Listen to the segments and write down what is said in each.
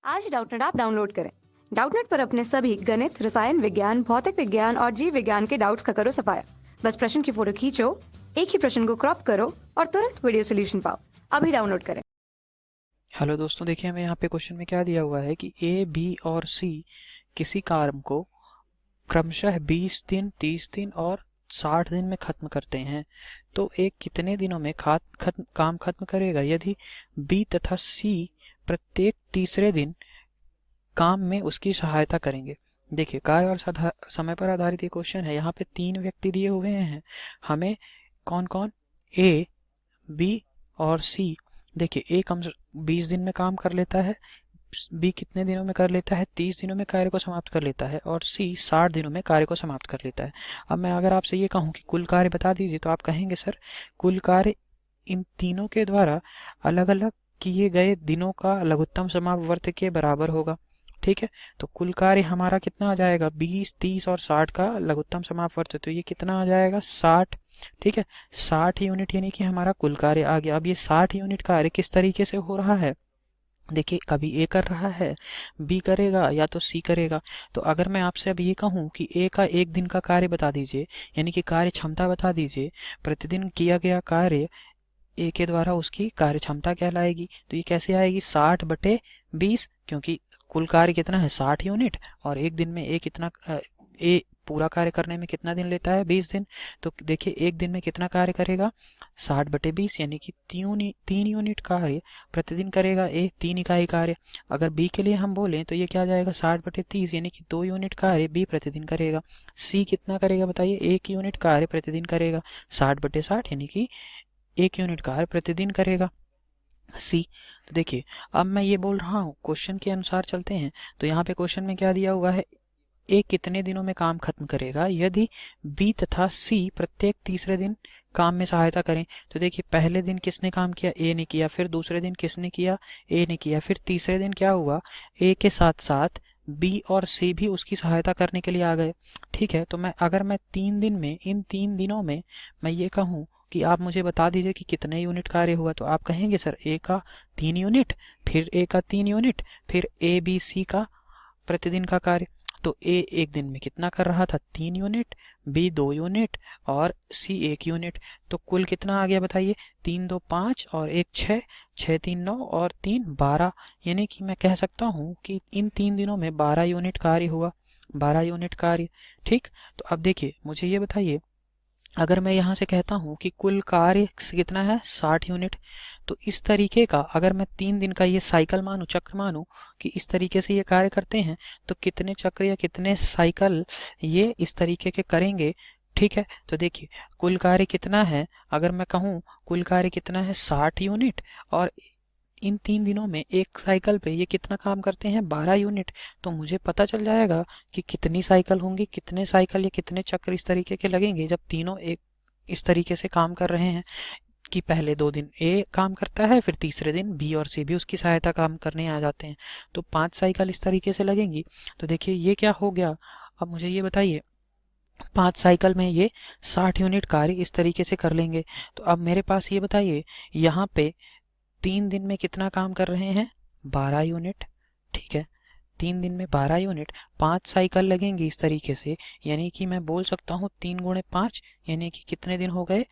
आज Doubtnut app download करें। Doubtnut पर अपने सभी गणित, रसायन विज्ञान, भौतिक विज्ञान और जीव विज्ञान के डाउट्स का करो सफाया। बस प्रश्न की फोटो खींचो, एक ही प्रश्न को क्रॉप करो और तुरंत वीडियो सोल्यूशन पाओ। अभी डाउनलोड करें। हेलो दोस्तों, देखिए हमें यहाँ पे क्वेश्चन में क्या दिया हुआ है कि ए, बी और सी किसी काम को क्रमशः 20 दिन, 30 दिन और 60 दिन में खत्म करते हैं। तो ए कितने दिनों में काम खत्म करेगा यदि बी तथा सी प्रत्येक तीसरे दिन काम में उसकी सहायता करेंगे। देखिए, कार्य और समय पर आधारित ये क्वेश्चन है। यहाँ पे 3 व्यक्ति दिए हुए हैं हमें। कौन कौन? ए, बी और सी। देखिए, ए कम 20 दिन में काम कर लेता है, बी कितने दिनों में कर लेता है? 30 दिनों में कार्य को समाप्त कर लेता है, और सी 60 दिनों में कार्य को समाप्त कर लेता है। अब मैं अगर आपसे ये कहूँ कि कुल कार्य बता दीजिए, तो आप कहेंगे सर कुल कार्य इन तीनों के द्वारा अलग अलग किए गए दिनों का लघुत्तम समापवर्त के बराबर होगा। ठीक है, तो कुल कार्य हमारा कितना आ जाएगा? 20, 30 और 60 का लघुत्तम समापवर्त, तो ये कितना आ जाएगा? 60। ठीक है, 60 यूनिट यानी कि हमारा कुल कार्य आ गया। अब ये 60 यूनिट कार्य किस तरीके से हो रहा है? देखिए, कभी ए कर रहा है, बी करेगा, या तो सी करेगा। तो अगर मैं आपसे अब ये कहूँ कि ए का एक दिन का कार्य बता दीजिए, यानी कि कार्य क्षमता बता दीजिए, प्रतिदिन किया गया कार्य ए के द्वारा उसकी कार्य क्षमता कहलाएगी। तो ये कैसे आएगी? 60/20, क्योंकि कुल कार्य कितना है? 60 यूनिट, और एक दिन में ए पूरा कार्य करने में कितना दिन लेता है? 20 दिन। तो देखिए, एक दिन में कितना कार्य करेगा? 60/20, यानी कि 3 यूनिट कार्य प्रतिदिन करेगा ए, 3 इकाई कार्य। अगर बी के लिए हम बोलें तो ये क्या जाएगा? 60/30, यानी कि 2 यूनिट कार्य बी प्रतिदिन करेगा। सी कितना करेगा बताइए? 1 यूनिट कार्य प्रतिदिन करेगा। 60/60, यानी कि 1 यूनिट कार्य प्रतिदिन करेगा सी। तो देखिए, अब मैं ये बोल रहा हूँ, क्वेश्चन के अनुसार चलते हैं। तो यहाँ पे क्वेश्चन में क्या दिया हुआ है? ए कितने दिनों में काम खत्म करेगा यदि बी तथा सी प्रत्येक तीसरे दिन काम में सहायता करें। तो देखिए, पहले दिन किसने काम किया? ए ने किया। फिर दूसरे दिन किसने किया? ए ने किया। फिर तीसरे दिन क्या हुआ? ए के साथ साथ बी और सी भी उसकी सहायता करने के लिए आ गए। ठीक है, तो अगर मैं 3 दिन में, इन 3 दिनों में मैं ये कहूँ कि आप मुझे बता दीजिए कि कितने यूनिट कार्य हुआ, तो आप कहेंगे सर ए का 3 यूनिट, फिर ए का 3 यूनिट, फिर ए बी सी का प्रतिदिन का कार्य। तो ए एक दिन में कितना कर रहा था? 3 यूनिट, बी 2 यूनिट और सी 1 यूनिट। तो कुल कितना आ गया बताइए? 3 2 5 और 1 6, 6 3 9 और 3 12, यानी कि मैं कह सकता हूँ कि इन 3 दिनों में 12 यूनिट कार्य हुआ। 12 यूनिट कार्य। ठीक, तो अब देखिए, मुझे ये बताइए, अगर मैं यहाँ से कहता हूँ कि कुल कार्य कितना है? 60 यूनिट। तो इस तरीके का अगर मैं 3 दिन का ये साइकिल मानूं, चक्र मानूं कि इस तरीके से ये कार्य करते हैं, तो कितने चक्र या कितने साइकिल ये इस तरीके के करेंगे? ठीक है, तो देखिए, कुल कार्य कितना है? अगर मैं कहूँ कुल कार्य कितना है? 60 यूनिट, और इन 3 दिनों में एक साइकिल पे ये कितना काम करते हैं? 12 यूनिट। तो मुझे पता चल जाएगा कि कितनी साइकिल होंगी, कितने साइकिल या कितने चक्र इस तरीके के लगेंगे जब तीनों एक इस तरीके से काम कर रहे हैं। कि पहले 2 दिन ए काम करता है, फिर तीसरे दिन बी और सी भी उसकी सहायता काम करने आ जाते हैं। तो 5 साइकिल इस तरीके से लगेंगी। तो देखिए, ये क्या हो गया? अब मुझे ये बताइए, 5 साइकिल में ये 60 यूनिट कार्य इस तरीके से कर लेंगे। तो अब मेरे पास ये बताइए, यहाँ पे 3 दिन में कितना काम कर रहे हैं? 12 यूनिट। ठीक है, 3 दिन में 12 यूनिट, 5 साइकिल लगेंगी इस तरीके से, यानी कि मैं बोल सकता हूँ 3 गुणे 5, यानी कि कितने दिन हो गए?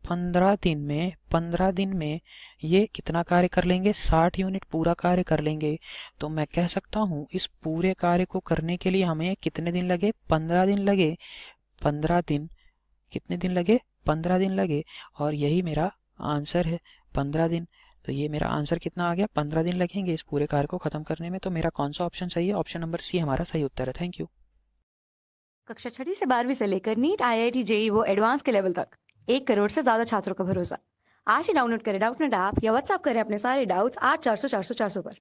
15 दिन में। 15 दिन में ये कितना कार्य कर लेंगे? 60 यूनिट पूरा कार्य कर लेंगे। तो मैं कह सकता हूँ इस पूरे कार्य को करने के लिए हमें कितने दिन लगे? 15 दिन लगे। 15 दिन, कितने दिन लगे? 15 दिन लगे, और यही मेरा आंसर है, 15 दिन। तो ये मेरा आंसर कितना आ गया? 15 दिन लगेंगे इस पूरे कार्य को खत्म करने में। तो मेरा कौन सा ऑप्शन सही है? ऑप्शन नंबर सी हमारा सही उत्तर है। Thank you. कक्षा 6 से 12वीं से लेकर नीट, IIT, JEE वो एडवांस के लेवल तक 1 करोड़ से ज्यादा छात्रों का भरोसा। आज ही डाउनलोड करें डाउटनेट ऐप या व्हाट्सएप करें अपने सारे डाउट्स 8400 400 400 पर।